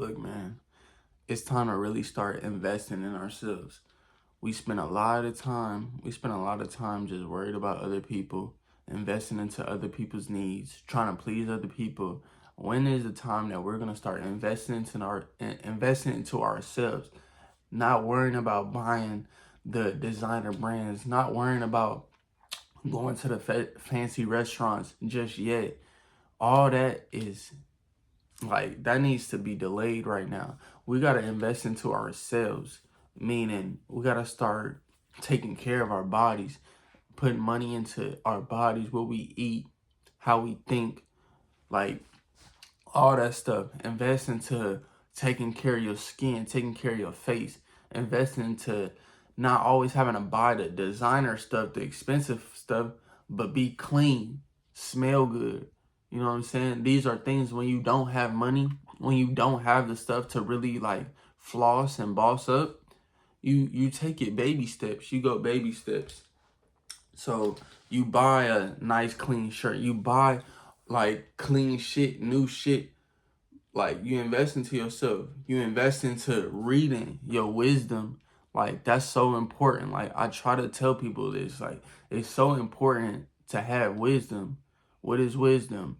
Look, man, it's time to really start investing in ourselves. We spend a lot of time just worried about other people, investing into other people's needs, trying to please other people. When is the time that we're gonna start investing into ourselves? Not worrying about buying the designer brands, not worrying about going to the fancy restaurants just yet. All that is like that needs to be delayed right now. We got to invest into ourselves, meaning we got to start taking care of our bodies, putting money into our bodies, what we eat, how we think, like all that stuff. Invest into taking care of your skin, taking care of your face, invest into not always having to buy the designer stuff, the expensive stuff, but be clean, smell good. You know what I'm saying? These are things when you don't have money, when you don't have the stuff to really like floss and boss up, you take it baby steps. You go baby steps. So you buy a nice clean shirt. You buy like clean shit, new shit. Like you invest into yourself. You invest into reading your wisdom. Like that's so important. Like I try to tell people this. Like it's so important to have wisdom. What is wisdom?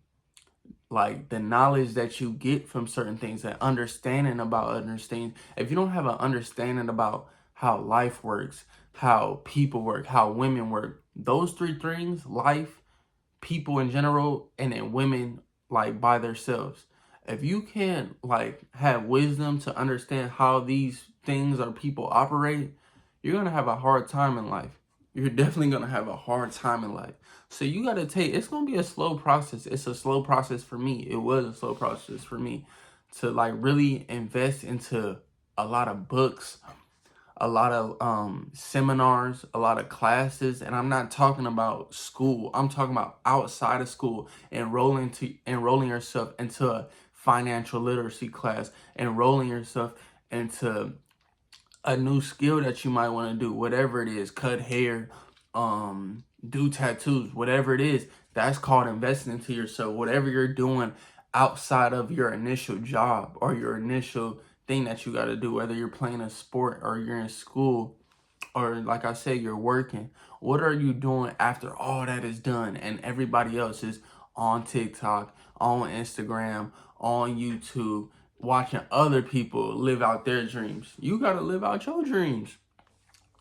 Like the knowledge that you get from certain things, that understanding about understanding. If you don't have an understanding about how life works, how people work, how women work, those three things, life, people in general, and then women like by themselves. If you can't like have wisdom to understand how these things or people operate, you're gonna have a hard time in life. You're definitely gonna have a hard time in life. So you gotta it's gonna be a slow process. It's a slow process for me. It was a slow process for me to like really invest into a lot of books, a lot of seminars, a lot of classes, and I'm not talking about school. I'm talking about outside of school, enrolling yourself into a financial literacy class, enrolling yourself into a new skill that you might want to do, whatever it is, cut hair, do tattoos, whatever it is. That's called investing into yourself. Whatever you're doing outside of your initial job or your initial thing that you got to do, whether you're playing a sport or you're in school or like I said, you're working. What are you doing after all that is done and everybody else is on TikTok, on Instagram, on YouTube, watching other people live out their dreams? You got to live out your dreams.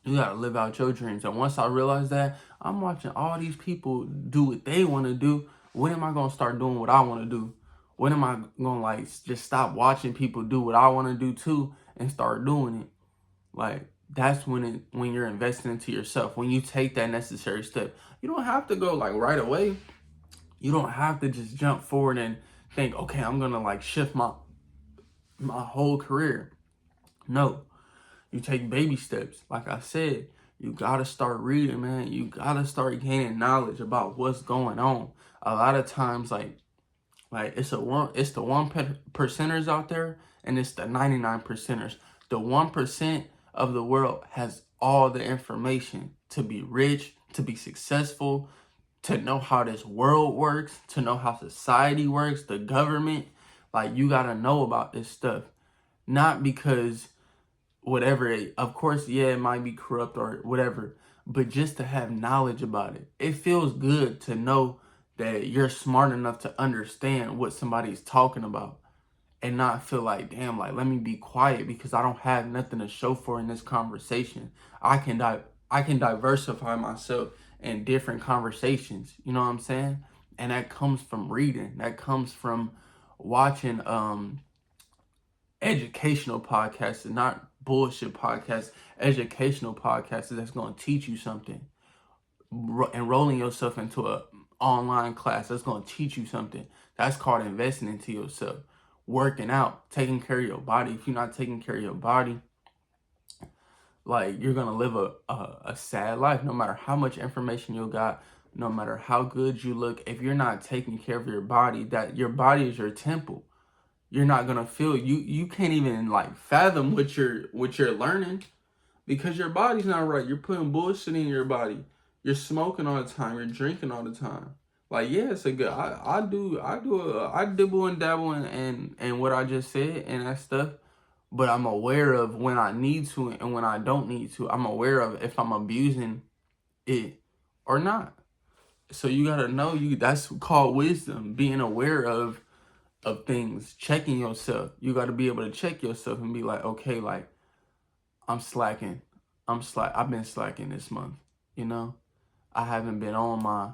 You got to live out your dreams. And once I realized that, I'm watching all these people do what they want to do. When am I going to start doing what I want to do? When am I going to like just stop watching people do what I want to do too and start doing it? Like that's when you're investing into yourself. When you take that necessary step, you don't have to go like right away. You don't have to just jump forward and think, okay, I'm gonna like shift my whole career. No, you take baby steps. Like I said, you gotta start reading, man. You gotta start gaining knowledge about what's going on. A lot of times, like it's the 1%ers out there, and it's the 99%ers. The 1% of the world has all the information to be rich, to be successful, to know how this world works, to know how society works, the government. Like you gotta know about this stuff, not because of course, yeah, it might be corrupt or whatever, but just to have knowledge about it. It feels good to know that you're smart enough to understand what somebody's talking about and not feel like, damn, like let me be quiet because I don't have nothing to show for in this conversation. I can diversify myself in different conversations. You know what I'm saying? And that comes from reading. That comes from watching educational podcasts and not bullshit podcasts, educational podcasts that's going to teach you something. Enrolling yourself into a online class that's going to teach you something. That's called investing into yourself. Working out, taking care of your body. If you're not taking care of your body, like you're going to live a sad life no matter how much information you got, no matter how good you look. If you're not taking care of your body, that your body is your temple. You're not gonna feel you can't even like fathom what you're learning because your body's not right. You're putting bullshit in your body. You're smoking all the time. You're drinking all the time. Like, yeah, it's a good. I dibble and dabble in what I just said and that stuff. But I'm aware of when I need to and when I don't need to. I'm aware of if I'm abusing it or not. So you gotta know that's called wisdom, being aware of things, checking yourself. You gotta be able to check yourself and be like, okay, like I'm slacking. I've been slacking this month, you know? I haven't been on my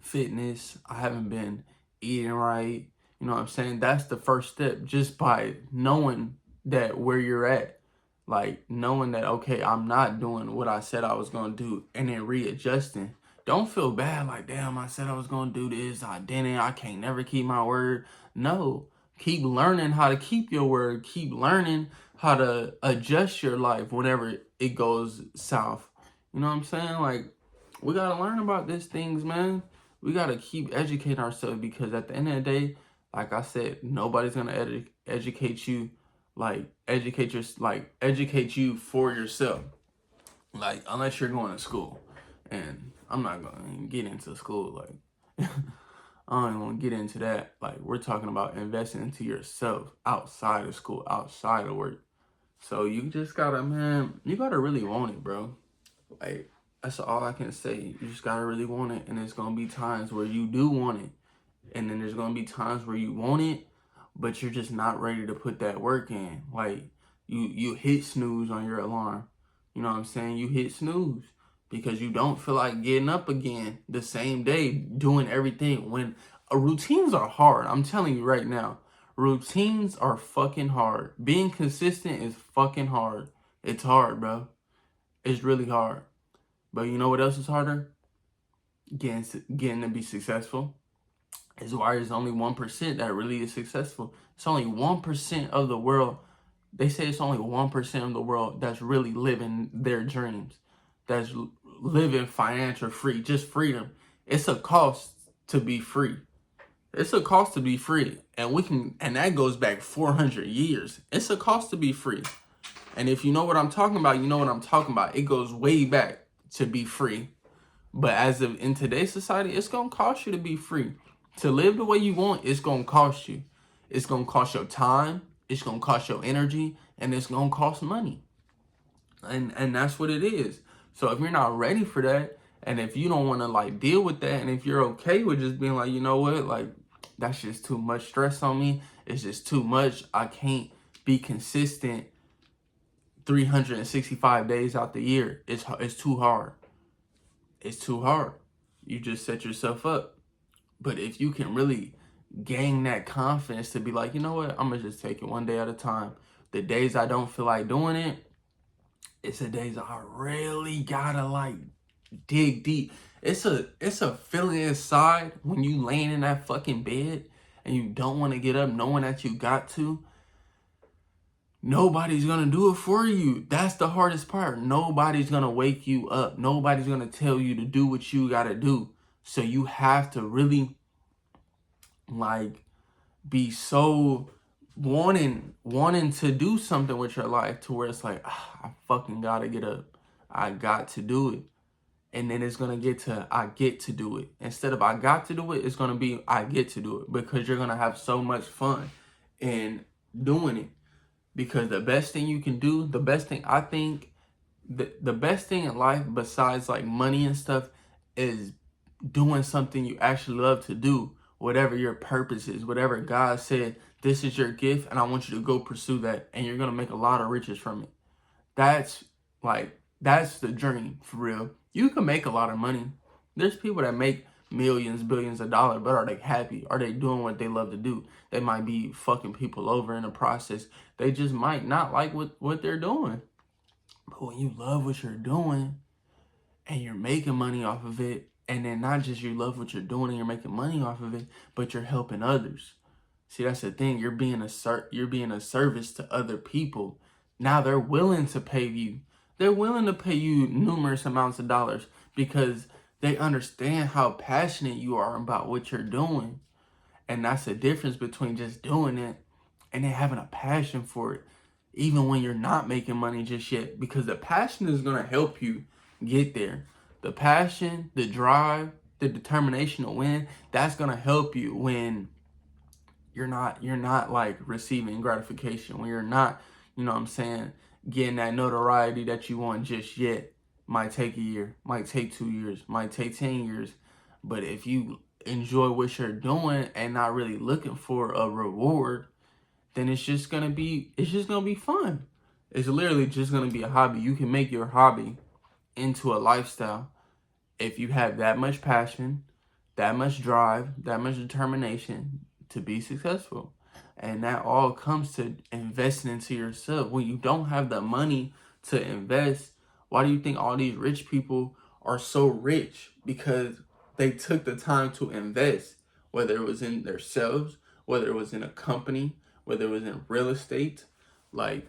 fitness. I haven't been eating right. You know what I'm saying? That's the first step, just by knowing that where you're at. Like knowing that, okay, I'm not doing what I said I was going to do, and then readjusting. Don't feel bad like, damn, I said I was going to do this. I didn't. I can't never keep my word. No, keep learning how to keep your word. Keep learning how to adjust your life whenever it goes south. You know what I'm saying? Like, we got to learn about these things, man. We got to keep educating ourselves, because at the end of the day, like I said, nobody's going to educate you, like educate you for yourself, like unless you're going to school. And I'm not going to get into school, like I don't even want to get into that. Like, we're talking about investing into yourself outside of school, outside of work. So you just gotta, man, you gotta really want it, bro. Like, that's all I can say. You just gotta really want it, and there's gonna be times where you do want it, and then there's gonna be times where you want it, but you're just not ready to put that work in. Like, you hit snooze on your alarm. You know what I'm saying? You hit snooze because you don't feel like getting up again the same day, doing everything. When routines are hard, I'm telling you right now, routines are fucking hard. Being consistent is fucking hard. It's hard, bro. It's really hard. But you know what else is harder? Getting to be successful. Is why there's only 1% that really is successful. It's only 1% of the world. They say it's only 1% of the world that's really living their dreams, that's living financial free, just freedom. It's a cost to be free. It's a cost to be free. And that goes back 400 years. It's a cost to be free. And if you know what I'm talking about, you know what I'm talking about. It goes way back to be free. But as of in today's society, it's gonna cost you to be free. To live the way you want, it's gonna cost you. It's gonna cost your time, it's gonna cost your energy, and it's gonna cost money. And that's what it is. So if you're not ready for that, and if you don't wanna like deal with that, and if you're okay with just being like, you know what, like that's just too much stress on me, it's just too much. I can't be consistent 365 days out the year. It's too hard. It's too hard. You just set yourself up. But if you can really gain that confidence to be like, you know what, I'm gonna just take it one day at a time. The days I don't feel like doing it, it's the days I really gotta like dig deep. It's a feeling inside when you laying in that fucking bed and you don't want to get up knowing that you got to. Nobody's gonna do it for you. That's the hardest part. Nobody's gonna wake you up. Nobody's gonna tell you to do what you gotta do. So you have to really like be so wanting to do something with your life to where it's like, I fucking gotta get up. I got to do it. And then it's gonna get to I get to do it. Instead of I got to do it, it's gonna be I get to do it, because you're gonna have so much fun in doing it. Because the best thing you can do, the best thing I think, the best thing in life besides like money and stuff is doing something you actually love to do, whatever your purpose is, whatever God said, this is your gift and I want you to go pursue that, and you're going to make a lot of riches from it. That's the dream for real. You can make a lot of money. There's people that make millions, billions of dollars, but are they happy? Are they doing what they love to do? They might be fucking people over in the process. They just might not like what they're doing. But when you love what you're doing and you're making money off of it, and then not just you love what you're doing and you're making money off of it, but you're helping others. See, that's the thing. You're being a service to other people. Now they're willing to pay you. They're willing to pay you numerous amounts of dollars because they understand how passionate you are about what you're doing. And that's the difference between just doing it and then having a passion for it, even when you're not making money just yet, because the passion is going to help you get there. The passion, the drive, the determination to win, that's gonna help you when you're not like receiving gratification, when you're not, you know what I'm saying, getting that notoriety that you want just yet. Might take a year, might take 2 years, might take 10 years. But if you enjoy what you're doing and not really looking for a reward, then it's just gonna be fun. It's literally just gonna be a hobby. You can make your hobby into a lifestyle if you have that much passion, that much drive, that much determination to be successful. And that all comes to investing into yourself. When you don't have the money to invest, why do you think all these rich people are so rich? Because they took the time to invest, whether it was in themselves, whether it was in a company, whether it was in real estate. Like,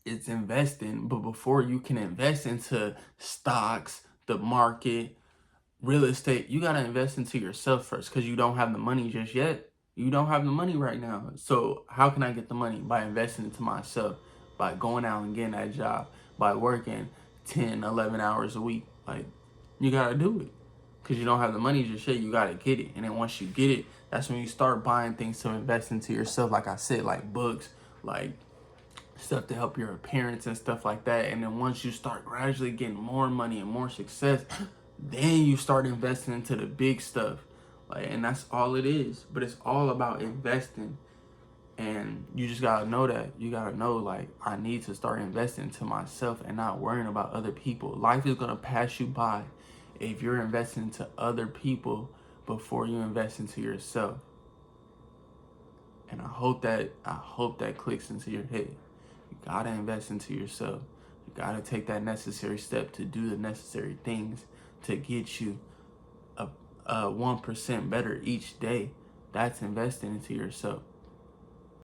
it's investing, but before you can invest into stocks, the market, real estate, you got to invest into yourself first, because you don't have the money just yet. You don't have the money right now. So how can I get the money? By investing into myself, by going out and getting that job, by working 10, 11 hours a week. Like, you got to do it, because you don't have the money just yet. You got to get it. And then once you get it, that's when you start buying things to invest into yourself. Like I said, like books, like stuff to help your appearance and stuff like that. And then once you start gradually getting more money and more success, then you start investing into the big stuff. Like, and that's all it is. But it's all about investing. And you just gotta know that. You gotta know, like, I need to start investing into myself and not worrying about other people. Life is gonna pass you by if you're investing into other people before you invest into yourself. And I hope that clicks into your head. You gotta invest into yourself. You gotta take that necessary step to do the necessary things to get you a 1% better each day. That's investing into yourself.